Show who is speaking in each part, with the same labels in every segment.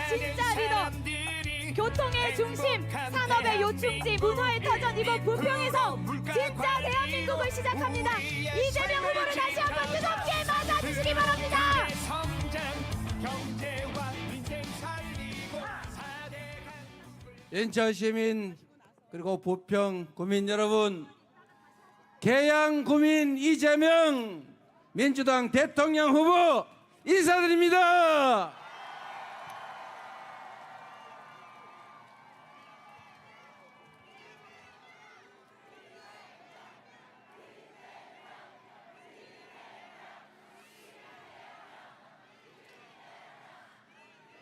Speaker 1: 진짜 리더, 교통의 중심, 산업의 요충지, 문화의 터전, 이번 부평에서 진짜 대한민국을 시작합니다. 이재명 후보를 다시 한번 뜨겁게 맞아주시기 바랍니다.
Speaker 2: 인천 시민 그리고 부평 구민 여러분, 계양 구민 이재명 민주당 대통령 후보 인사드립니다.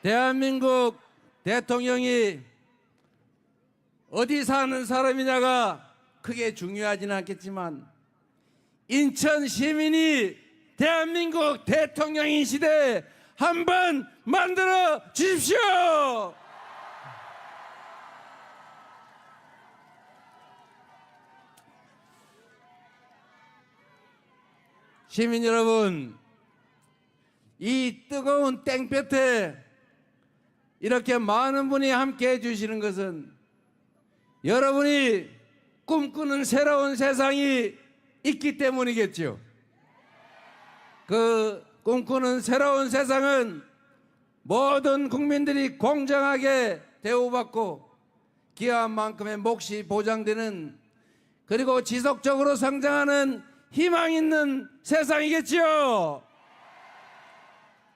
Speaker 2: 대한민국 대통령이 어디 사는 사람이냐가 크게 중요하지는 않겠지만, 인천 시민이 대한민국 대통령인 시대 한번 만들어 주십시오. 시민 여러분, 이 뜨거운 땡볕에 이렇게 많은 분이 함께 해주시는 것은 여러분이 꿈꾸는 새로운 세상이 있기 때문이겠죠. 그 꿈꾸는 새로운 세상은 모든 국민들이 공정하게 대우받고 기여한 만큼의 몫이 보장되는, 그리고 지속적으로 성장하는 희망 있는 세상이겠죠.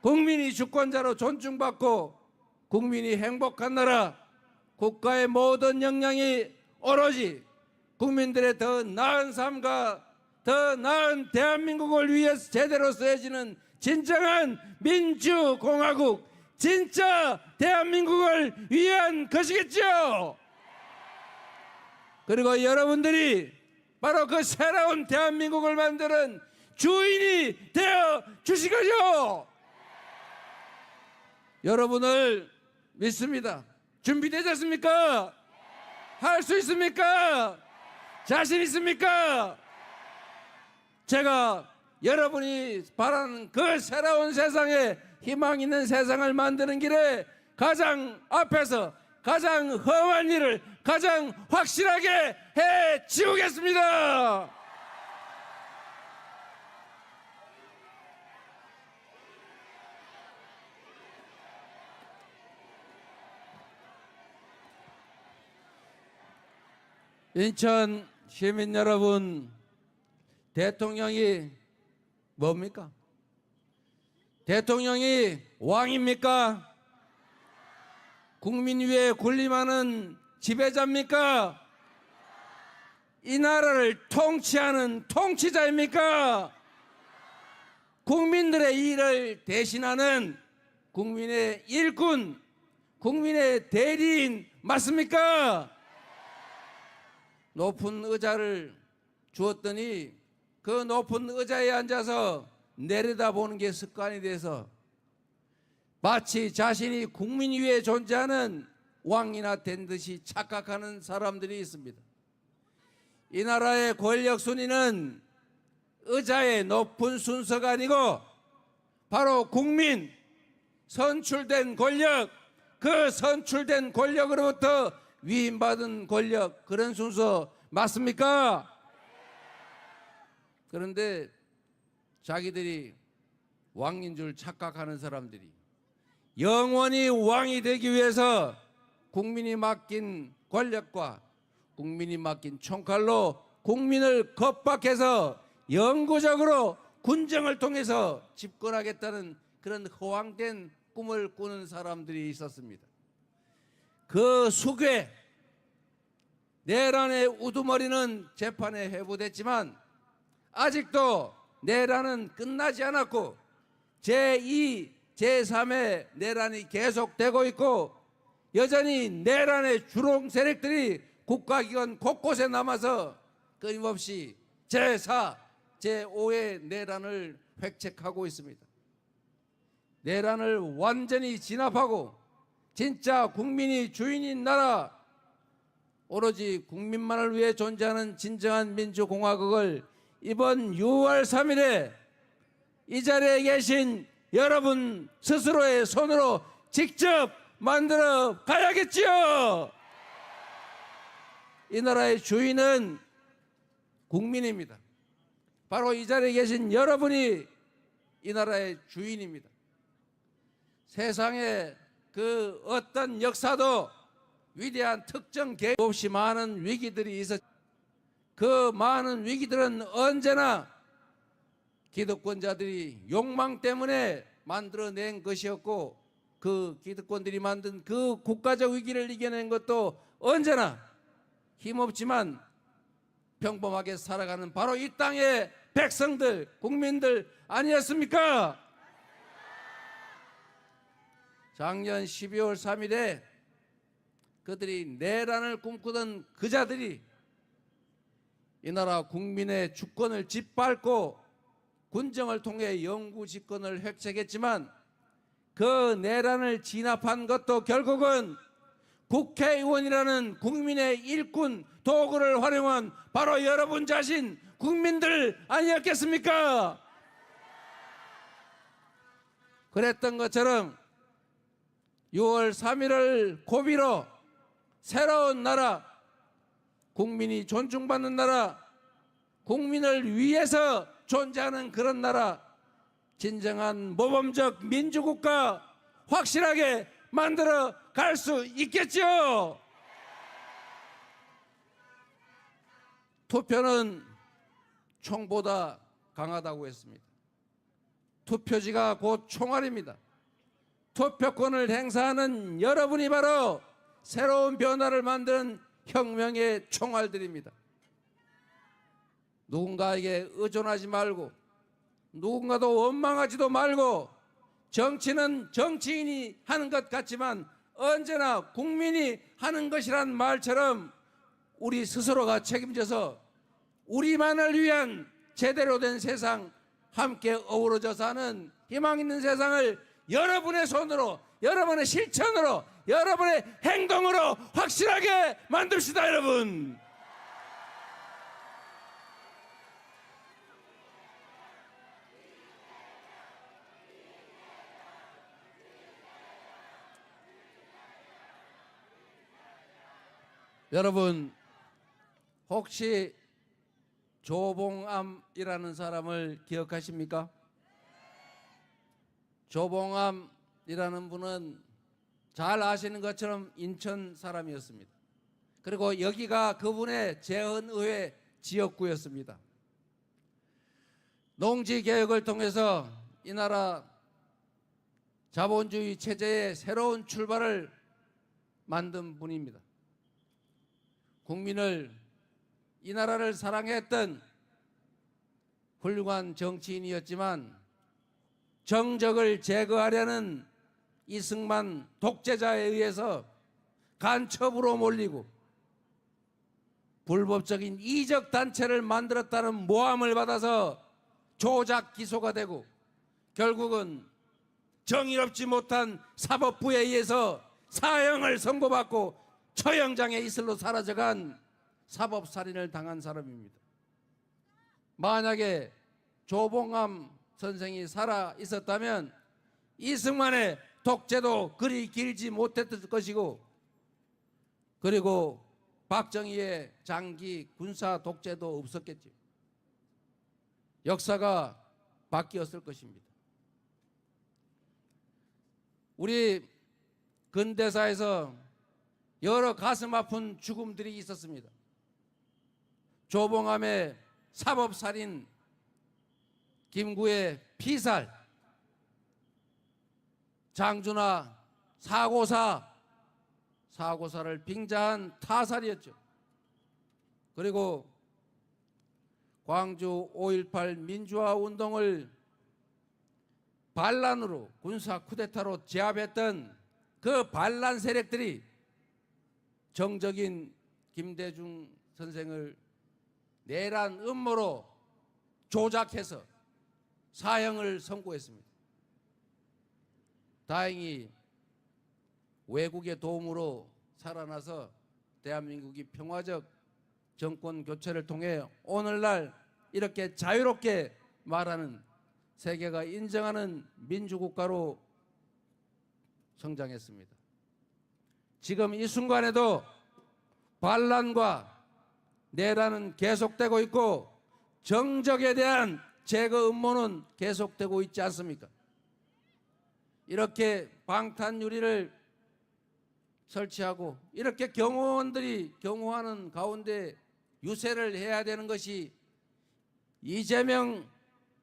Speaker 2: 국민이 주권자로 존중받고 국민이 행복한 나라, 국가의 모든 역량이 오로지 국민들의 더 나은 삶과 더 나은 대한민국을 위해서 제대로 쓰여지는 진정한 민주공화국, 진짜 대한민국을 위한 것이겠죠. 그리고 여러분들이 바로 그 새로운 대한민국을 만드는 주인이 되어 주실 거죠. 여러분을 믿습니다. 준비되셨습니까? 할 수 있습니까? 자신 있습니까? 제가 여러분이 바라는 그 새로운 세상에, 희망 있는 세상을 만드는 길에 가장 앞에서 가장 험한 일을 가장 확실하게 해 치우겠습니다. 인천 시민 여러분, 대통령이 뭡니까? 대통령이 왕입니까? 국민 위에 군림하는 지배자입니까? 이 나라를 통치하는 통치자입니까? 국민들의 일을 대신하는 국민의 일꾼, 국민의 대리인 맞습니까? 높은 의자를 주었더니 그 높은 의자에 앉아서 내려다보는 게 습관이 돼서 마치 자신이 국민 위에 존재하는 왕이나 된 듯이 착각하는 사람들이 있습니다. 이 나라의 권력 순위는 의자의 높은 순서가 아니고 바로 국민, 선출된 권력, 그 선출된 권력으로부터 위임받은 권력, 그런 순서 맞습니까? 그런데 자기들이 왕인 줄 착각하는 사람들이 영원히 왕이 되기 위해서 국민이 맡긴 권력과 국민이 맡긴 총칼로 국민을 겁박해서 영구적으로 군정을 통해서 집권하겠다는 그런 허황된 꿈을 꾸는 사람들이 있었습니다. 그 수괴, 내란의 우두머리는 재판에 회부됐지만 아직도 내란은 끝나지 않았고 제2, 제3의 내란이 계속되고 있고 여전히 내란의 주롱 세력들이 국가기관 곳곳에 남아서 끊임없이 제4, 제5의 내란을 획책하고 있습니다. 내란을 완전히 진압하고 진짜 국민이 주인인 나라, 오로지 국민만을 위해 존재하는 진정한 민주공화국을 이번 6월 3일에 이 자리에 계신 여러분 스스로의 손으로 직접 만들어 가야겠지요. 이 나라의 주인은 국민입니다. 바로 이 자리에 계신 여러분이 이 나라의 주인입니다. 세상에 그 어떤 역사도 위대한 특정 계획 없이 많은 위기들이 있었. 그 많은 위기들은 언제나 기득권자들이 욕망 때문에 만들어낸 것이었고, 그 기득권들이 만든 그 국가적 위기를 이겨낸 것도 언제나 힘없지만 평범하게 살아가는 바로 이 땅의 백성들, 국민들 아니었습니까? 작년 12월 3일에 그들이 내란을 꿈꾸던 그자들이 이 나라 국민의 주권을 짓밟고 군정을 통해 영구 집권을 획책했지만, 그 내란을 진압한 것도 결국은 국회의원이라는 국민의 일꾼 도구를 활용한 바로 여러분 자신 국민들 아니었겠습니까? 그랬던 것처럼 6월 3일을 고비로 새로운 나라, 국민이 존중받는 나라, 국민을 위해서 존재하는 그런 나라, 진정한 모범적 민주국가 확실하게 만들어 갈 수 있겠죠. 투표는 총보다 강하다고 했습니다. 투표지가 곧 총알입니다. 투표권을 행사하는 여러분이 바로 새로운 변화를 만드는 혁명의 총알들입니다. 누군가에게 의존하지 말고, 누군가도 원망하지도 말고, 정치는 정치인이 하는 것 같지만 언제나 국민이 하는 것이란 말처럼 우리 스스로가 책임져서 우리만을 위한 제대로 된 세상, 함께 어우러져 사는 희망 있는 세상을 여러분의 손으로, 여러분의 실천으로, 여러분의 행동으로 확실하게 만듭시다, 여러분. 여러분, 혹시 조봉암이라는 사람을 기억하십니까? 조봉암이라는 분은 잘 아시는 것처럼 인천 사람이었습니다. 그리고 여기가 그분의 재헌의회 지역구였습니다. 농지개혁을 통해서 이 나라 자본주의 체제의 새로운 출발을 만든 분입니다. 국민을, 이 나라를 사랑했던 훌륭한 정치인이었지만 정적을 제거하려는 이승만 독재자에 의해서 간첩으로 몰리고 불법적인 이적 단체를 만들었다는 모함을 받아서 조작 기소가 되고, 결국은 정의롭지 못한 사법부에 의해서 사형을 선고받고 처형장에 이슬로 사라져간 사법살인을 당한 사람입니다. 만약에 조봉암 선생이 살아 있었다면 이승만의 독재도 그리 길지 못했을 것이고, 그리고 박정희의 장기 군사 독재도 없었겠죠. 역사가 바뀌었을 것입니다. 우리 근대사에서 여러 가슴 아픈 죽음들이 있었습니다. 조봉암의 사법살인, 김구의 피살, 장준하 사고사를 빙자한 타살이었죠. 그리고 광주 5.18 민주화 운동을 반란으로, 군사 쿠데타로 제압했던 그 반란 세력들이 정적인 김대중 선생을 내란 음모로 조작해서 사형을 선고했습니다. 다행히 외국의 도움으로 살아나서 대한민국이 평화적 정권 교체를 통해 오늘날 이렇게 자유롭게 말하는, 세계가 인정하는 민주국가로 성장했습니다. 지금 이 순간에도 반란과 내란은 계속되고 있고 정적에 대한 제거 음모는 계속되고 있지 않습니까? 이렇게 방탄유리를 설치하고 이렇게 경호원들이 경호하는 가운데 유세를 해야 되는 것이 이재명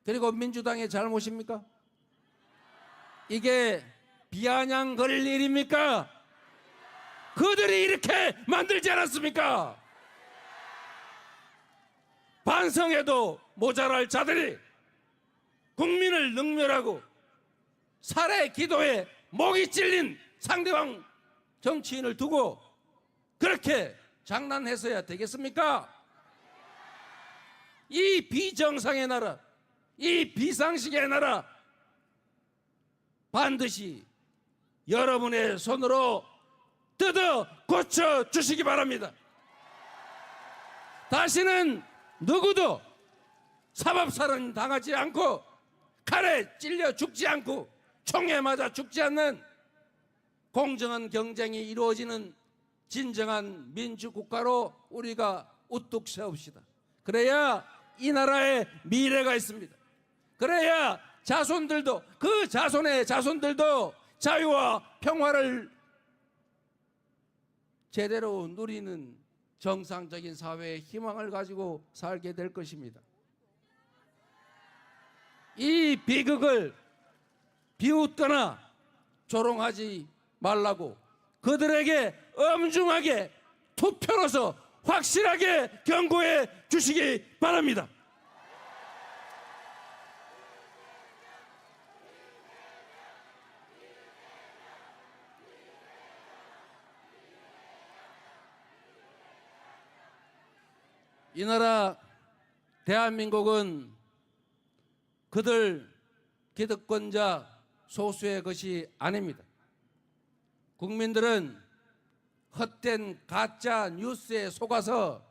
Speaker 2: 그리고 민주당의 잘못입니까? 이게 비아냥거릴 일입니까? 그들이 이렇게 만들지 않았습니까? 반성해도 모자랄 자들이 국민을 능멸하고 살해 기도에 목이 찔린 상대방 정치인을 두고 그렇게 장난해서야 되겠습니까? 이 비정상의 나라, 이 비상식의 나라 반드시 여러분의 손으로 뜯어 고쳐 주시기 바랍니다. 다시는 누구도 사법살인 당하지 않고 칼에 찔려 죽지 않고 총에 맞아 죽지 않는 공정한 경쟁이 이루어지는 진정한 민주국가로 우리가 우뚝 세웁시다. 그래야 이 나라에 미래가 있습니다. 그래야 자손들도 그 자손의 자손들도 자유와 평화를 제대로 누리는 정상적인 사회의 희망을 가지고 살게 될 것입니다. 이 비극을 비웃거나 조롱하지 말라고 그들에게 엄중하게 투표로서 확실하게 경고해 주시기 바랍니다. 이 나라 대한민국은 그들 기득권자 소수의 것이 아닙니다. 국민들은 헛된 가짜 뉴스에 속아서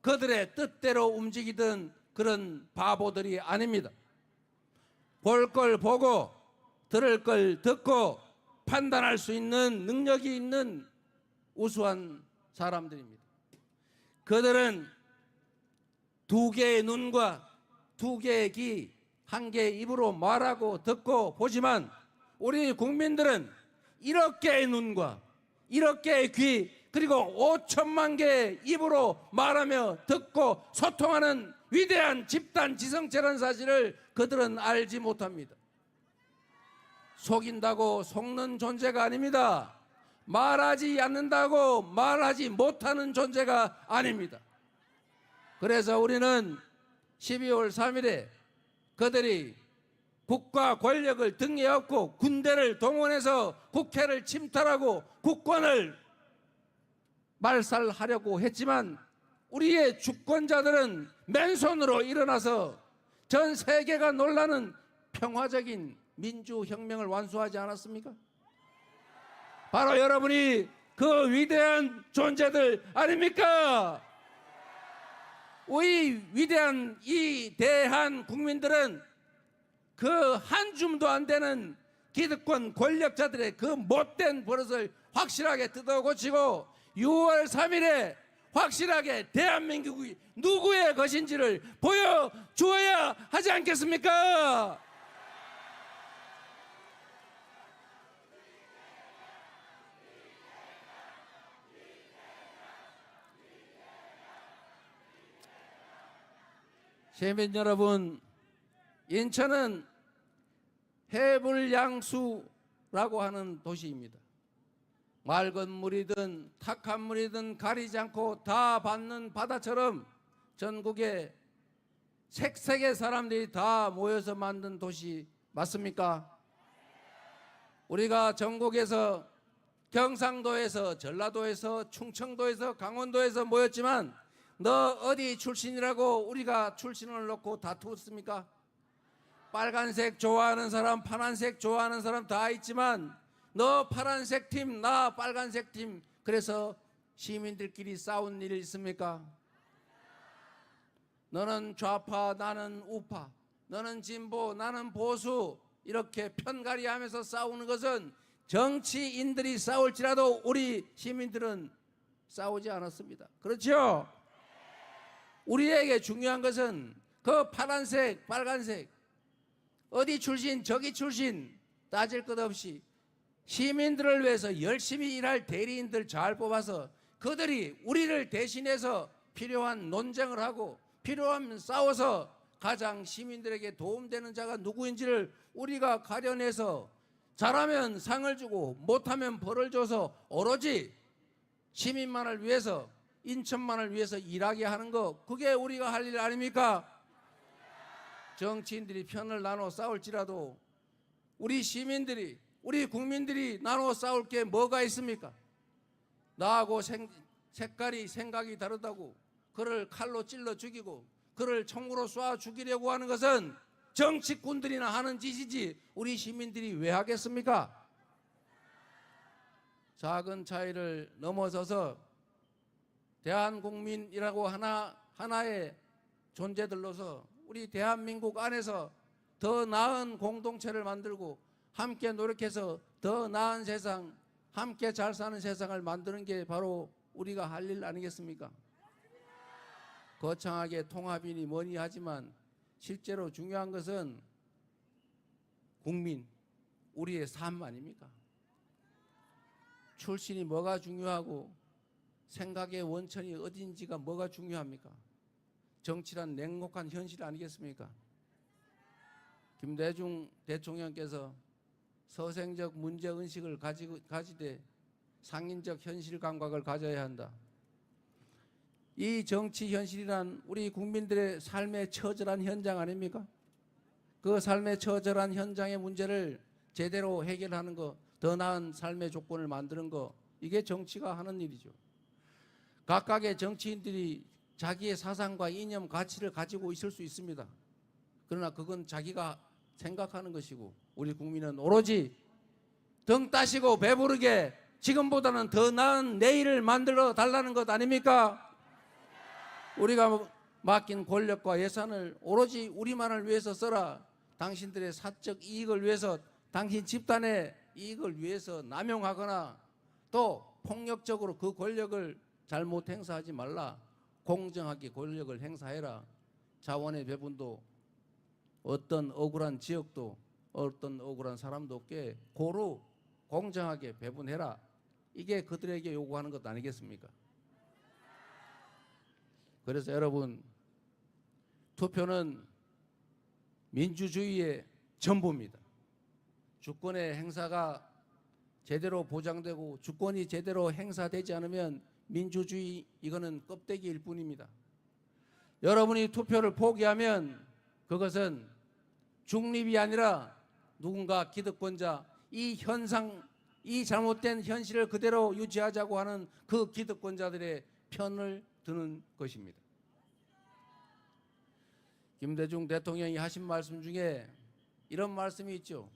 Speaker 2: 그들의 뜻대로 움직이던 그런 바보들이 아닙니다. 볼 걸 보고 들을 걸 듣고 판단할 수 있는 능력이 있는 우수한 사람들입니다. 그들은 두 개의 눈과 두 개의 귀, 한 개의 입으로 말하고 듣고 보지만 우리 국민들은 1억 개의 눈과 1억 개의 귀 그리고 5천만 개의 입으로 말하며 듣고 소통하는 위대한 집단 지성체라는 사실을 그들은 알지 못합니다. 속인다고 속는 존재가 아닙니다. 말하지 않는다고 말하지 못하는 존재가 아닙니다. 그래서 우리는 12월 3일에 그들이 국가 권력을 등에 업고 군대를 동원해서 국회를 침탈하고 국권을 말살하려고 했지만 우리의 주권자들은 맨손으로 일어나서 전 세계가 놀라는 평화적인 민주혁명을 완수하지 않았습니까? 바로 여러분이 그 위대한 존재들 아닙니까? 우리 위대한 이 대한 국민들은 그 한 줌도 안 되는 기득권 권력자들의 그 못된 버릇을 확실하게 뜯어 고치고 6월 3일에 확실하게 대한민국이 누구의 것인지를 보여주어야 하지 않겠습니까? 시민 여러분, 인천은 해불양수라고 하는 도시입니다. 맑은 물이든 탁한 물이든 가리지 않고 다 받는 바다처럼 전국에 색색의 사람들이 다 모여서 만든 도시 맞습니까? 우리가 전국에서 경상도에서 전라도에서 충청도에서 강원도에서 모였지만 너 어디 출신이라고 우리가 출신을 놓고 다투었습니까? 빨간색 좋아하는 사람, 파란색 좋아하는 사람 다 있지만 너 파란색 팀, 나 빨간색 팀, 그래서 시민들끼리 싸운 일 있습니까? 너는 좌파, 나는 우파, 너는 진보, 나는 보수 이렇게 편가리하면서 싸우는 것은 정치인들이 싸울지라도 우리 시민들은 싸우지 않았습니다. 그렇죠? 우리에게 중요한 것은 그 파란색, 빨간색, 어디 출신, 저기 출신 따질 것 없이 시민들을 위해서 열심히 일할 대리인들 잘 뽑아서 그들이 우리를 대신해서 필요한 논쟁을 하고 필요하면 싸워서 가장 시민들에게 도움되는 자가 누구인지를 우리가 가려내서 잘하면 상을 주고 못하면 벌을 줘서 오로지 시민만을 위해서 인천만을 위해서 일하게 하는 거, 그게 우리가 할 일 아닙니까? 정치인들이 편을 나눠 싸울지라도 우리 시민들이, 우리 국민들이 나눠 싸울 게 뭐가 있습니까? 나하고 색깔이 생각이 다르다고 그를 칼로 찔러 죽이고 그를 총으로 쏴 죽이려고 하는 것은 정치꾼들이나 하는 짓이지 우리 시민들이 왜 하겠습니까? 작은 차이를 넘어서서 대한국민이라고 하나의 존재들로서 우리 대한민국 안에서 더 나은 공동체를 만들고 함께 노력해서 더 나은 세상, 함께 잘 사는 세상을 만드는 게 바로 우리가 할 일 아니겠습니까? 거창하게 통합이니 뭐니 하지만 실제로 중요한 것은 국민, 우리의 삶 아닙니까? 출신이 뭐가 중요하고 생각의 원천이 어딘지가 뭐가 중요합니까? 정치란 냉혹한 현실 아니겠습니까? 김대중 대통령께서 서생적 문제의식을 가지되 상인적 현실 감각을 가져야 한다. 이 정치 현실이란 우리 국민들의 삶의 처절한 현장 아닙니까? 그 삶의 처절한 현장의 문제를 제대로 해결하는 것, 더 나은 삶의 조건을 만드는 것, 이게 정치가 하는 일이죠. 각각의 정치인들이 자기의 사상과 이념, 가치를 가지고 있을 수 있습니다. 그러나 그건 자기가 생각하는 것이고 우리 국민은 오로지 등 따시고 배부르게 지금보다는 더 나은 내일을 만들어 달라는 것 아닙니까? 우리가 맡긴 권력과 예산을 오로지 우리만을 위해서 써라. 당신들의 사적 이익을 위해서, 당신 집단의 이익을 위해서 남용하거나 또 폭력적으로 그 권력을 잘못 행사하지 말라. 공정하게 권력을 행사해라. 자원의 배분도 어떤 억울한 지역도 어떤 억울한 사람도 없게 고루 공정하게 배분해라. 이게 그들에게 요구하는 것 아니겠습니까? 그래서 여러분, 투표는 민주주의의 전부입니다. 주권의 행사가 제대로 보장되고 주권이 제대로 행사되지 않으면 민주주의, 이거는 껍데기일 뿐입니다. 여러분이 투표를 포기하면 그것은 중립이 아니라 누군가 기득권자, 이 현상, 이 잘못된 현실을 그대로 유지하자고 하는 그 기득권자들의 편을 드는 것입니다. 김대중 대통령이 하신 말씀 중에 이런 말씀이 있죠.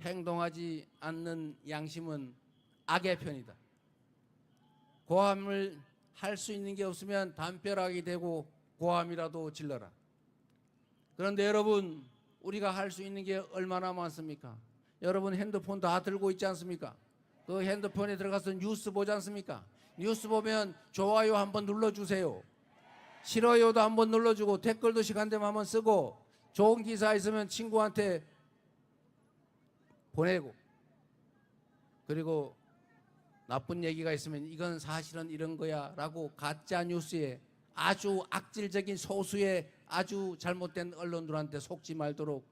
Speaker 2: 행동하지 않는 양심은 악의 편이다. 고함을 할 수 있는 게 없으면 담벼락이 되고 고함이라도 질러라. 그런데 여러분, 우리가 할 수 있는 게 얼마나 많습니까? 여러분 핸드폰 다 들고 있지 않습니까? 그 핸드폰에 들어가서 뉴스 보지 않습니까? 뉴스 보면 좋아요 한번 눌러주세요. 싫어요도 한번 눌러주고 댓글도 시간 되면 한번 쓰고 좋은 기사 있으면 친구한테 보내고, 그리고 나쁜 얘기가 있으면 이건 사실은 이런 거야 라고 가짜 뉴스에 아주 악질적인 소수의 아주 잘못된 언론들한테 속지 말도록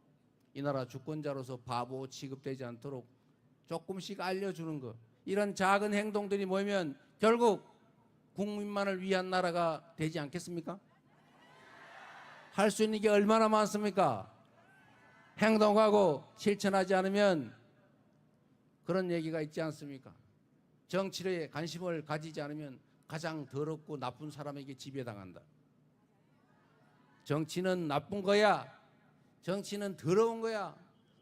Speaker 2: 이 나라 주권자로서 바보 취급되지 않도록 조금씩 알려주는 것, 이런 작은 행동들이 모이면 결국 국민만을 위한 나라가 되지 않겠습니까? 할 수 있는 게 얼마나 많습니까? 행동하고 실천하지 않으면 그런 얘기가 있지 않습니까? 정치에 관심을 가지지 않으면 가장 더럽고 나쁜 사람에게 지배당한다. 정치는 나쁜 거야. 정치는 더러운 거야.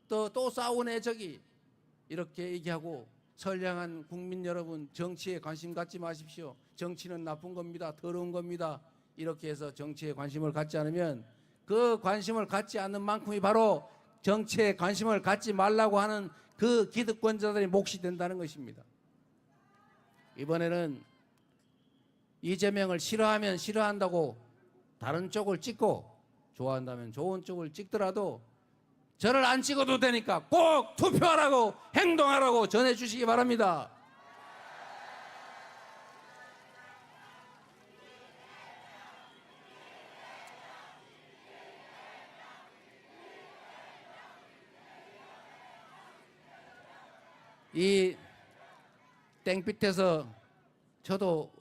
Speaker 2: 또 싸우네 저기. 이렇게 얘기하고 선량한 국민 여러분, 정치에 관심 갖지 마십시오. 정치는 나쁜 겁니다. 더러운 겁니다. 이렇게 해서 정치에 관심을 갖지 않으면 그 관심을 갖지 않는 만큼이 바로 정치에 관심을 갖지 말라고 하는 그 기득권자들의 몫이 된다는 것입니다. 이번에는 이재명을 싫어하면 싫어한다고 다른 쪽을 찍고 좋아한다면 좋은 쪽을 찍더라도 저를 안 찍어도 되니까 꼭 투표하라고 행동하라고 전해주시기 바랍니다. 이 땡빛에서 저도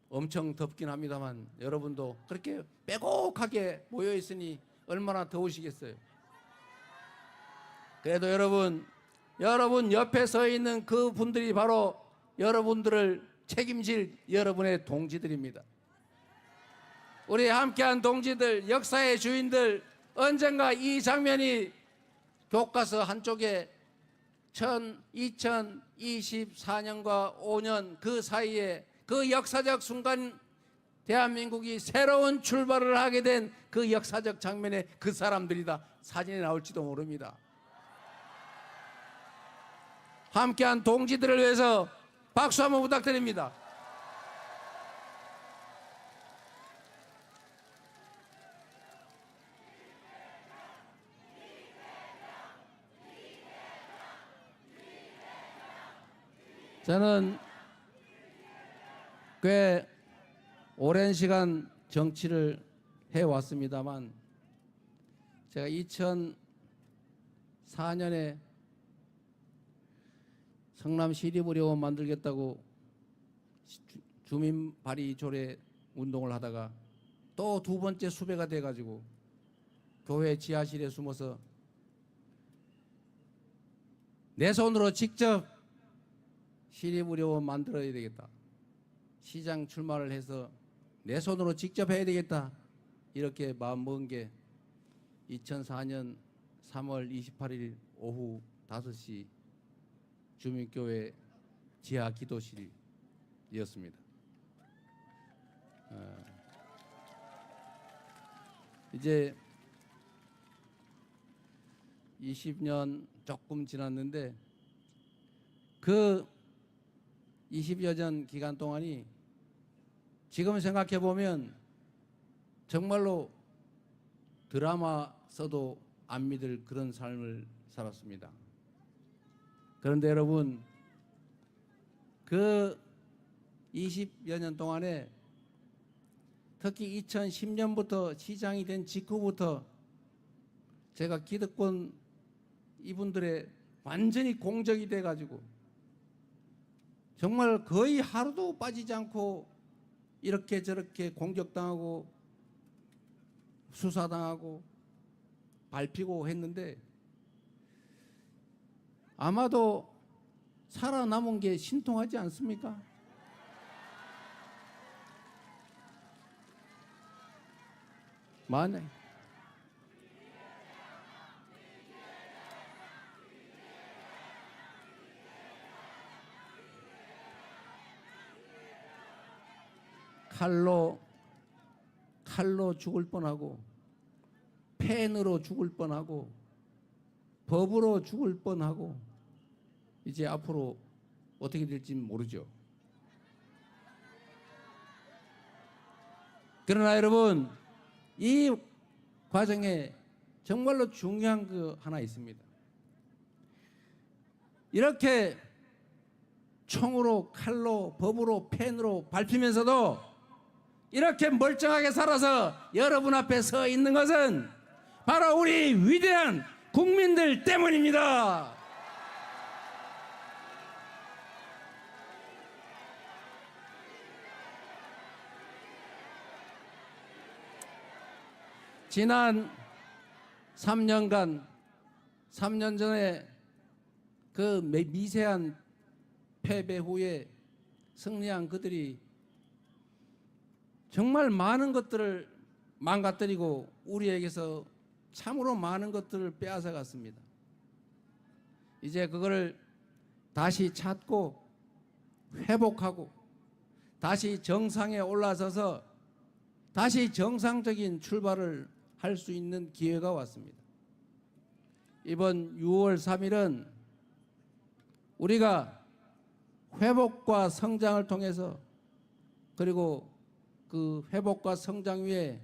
Speaker 2: 엄청 덥긴 합니다만 여러분도 그렇게 빼곡하게 모여 있으니 얼마나 더우시겠어요. 그래도 여러분 옆에 서 있는 그 분들이 바로 여러분들을 책임질 여러분의 동지들입니다. 우리 함께한 동지들, 역사의 주인들, 언젠가 이 장면이 교과서 한쪽에 2024년과 5년 그 사이에 그 역사적 순간 대한민국이 새로운 출발을 하게 된 그 역사적 장면에 그 사람들이다 사진에 나올지도 모릅니다. 함께한 동지들을 위해서 박수 한번 부탁드립니다. 저는 꽤 오랜 시간 정치를 해왔습니다만 제가 2004년에 성남 시립의료원 만들겠다고 주민 발의 조례 운동을 하다가 또 두 번째 수배가 돼가지고 교회 지하실에 숨어서 내 손으로 직접 시립의료원 만들어야 되겠다. 시장 출마를 해서 내 손으로 직접 해야 되겠다. 이렇게 마음먹은 게 2004년 3월 28일 오후 5시 주민교회 지하 기도실이었습니다. 이제 20년 조금 지났는데 그 20여 년 기간 동안이 지금 생각해 보면 정말로 드라마 써도 안 믿을 그런 삶을 살았습니다. 그런데 여러분 그 20여 년 동안에 특히 2010년부터 시장이 된 직후부터 제가 기득권 이분들의 완전히 공적이 돼가지고 정말 거의 하루도 빠지지 않고 이렇게 저렇게 공격당하고 수사당하고 밟히고 했는데 아마도 살아남은 게 신통하지 않습니까? 만약 칼로 죽을 뻔하고 펜으로 죽을 뻔하고 법으로 죽을 뻔하고 이제 앞으로 어떻게 될지 모르죠. 그러나 여러분 이 과정에 정말로 중요한 거 하나 있습니다. 이렇게 총으로 칼로 법으로 펜으로 밟히면서도 이렇게 멀쩡하게 살아서 여러분 앞에 서 있는 것은 바로 우리 위대한 국민들 때문입니다. 지난 3년간 3년 전에 그 미세한 패배 후에 승리한 그들이 정말 많은 것들을 망가뜨리고 우리에게서 참으로 많은 것들을 빼앗아 갔습니다. 이제 그거를 다시 찾고 회복하고 다시 정상에 올라서서 다시 정상적인 출발을 할 수 있는 기회가 왔습니다. 이번 6월 3일은 우리가 회복과 성장을 통해서, 그리고 그 회복과 성장 위에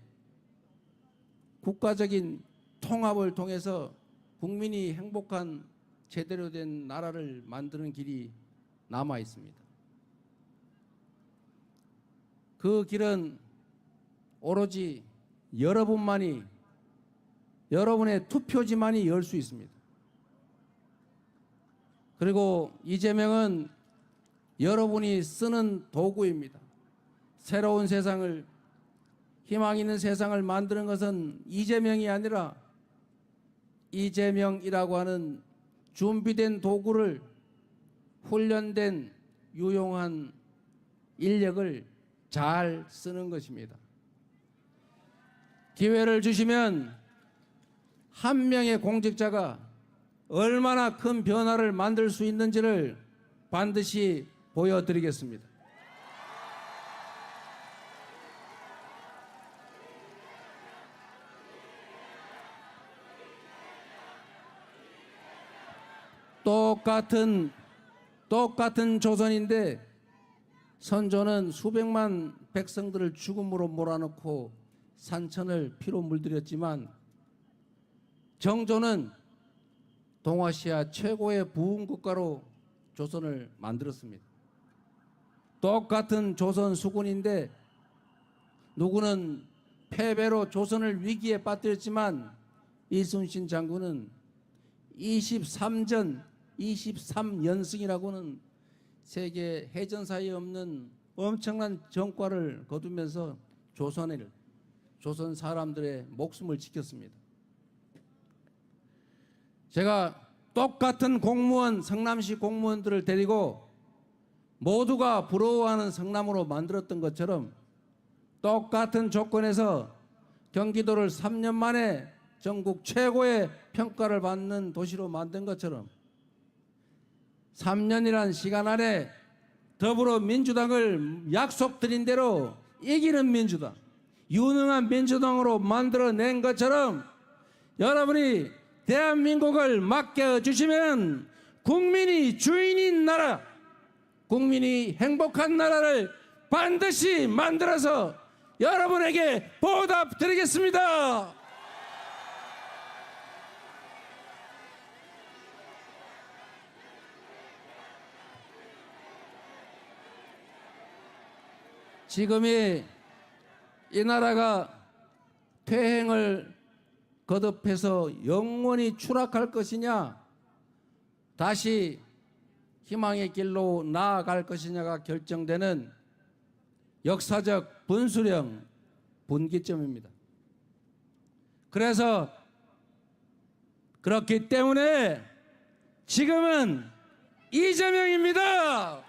Speaker 2: 국가적인 통합을 통해서 국민이 행복한 제대로 된 나라를 만드는 길이 남아 있습니다. 그 길은 오로지 여러분만이, 여러분의 투표지만이 열 수 있습니다. 그리고 이재명은 여러분이 쓰는 도구입니다. 새로운 세상을, 희망 있는 세상을 만드는 것은 이재명이 아니라 이재명이라고 하는 준비된 도구를, 훈련된 유용한 인력을 잘 쓰는 것입니다. 기회를 주시면 한 명의 공직자가 얼마나 큰 변화를 만들 수 있는지를 반드시 보여드리겠습니다. 똑같은 조선인데 선조는 수백만 백성들을 죽음으로 몰아넣고 산천을 피로 물들였지만 정조는 동아시아 최고의 부흥 국가로 조선을 만들었습니다. 똑같은 조선 수군인데 누구는 패배로 조선을 위기에 빠뜨렸지만 이순신 장군은 23연승이라고는 세계 해전사에 없는 엄청난 전과를 거두면서 조선 사람들의 목숨을 지켰습니다. 제가 똑같은 공무원, 성남시 공무원들을 데리고 모두가 부러워하는 성남으로 만들었던 것처럼 똑같은 조건에서 경기도를 3년 만에 전국 최고의 평가를 받는 도시로 만든 것처럼 3년이란 시간 안에 더불어민주당을 약속드린 대로 이기는 민주당, 유능한 민주당으로 만들어낸 것처럼 여러분이 대한민국을 맡겨주시면 국민이 주인인 나라, 국민이 행복한 나라를 반드시 만들어서 여러분에게 보답드리겠습니다. 지금이 이 나라가 퇴행을 거듭해서 영원히 추락할 것이냐, 다시 희망의 길로 나아갈 것이냐가 결정되는 역사적 분수령, 분기점입니다. 그래서 그렇기 때문에 지금은 이재명입니다.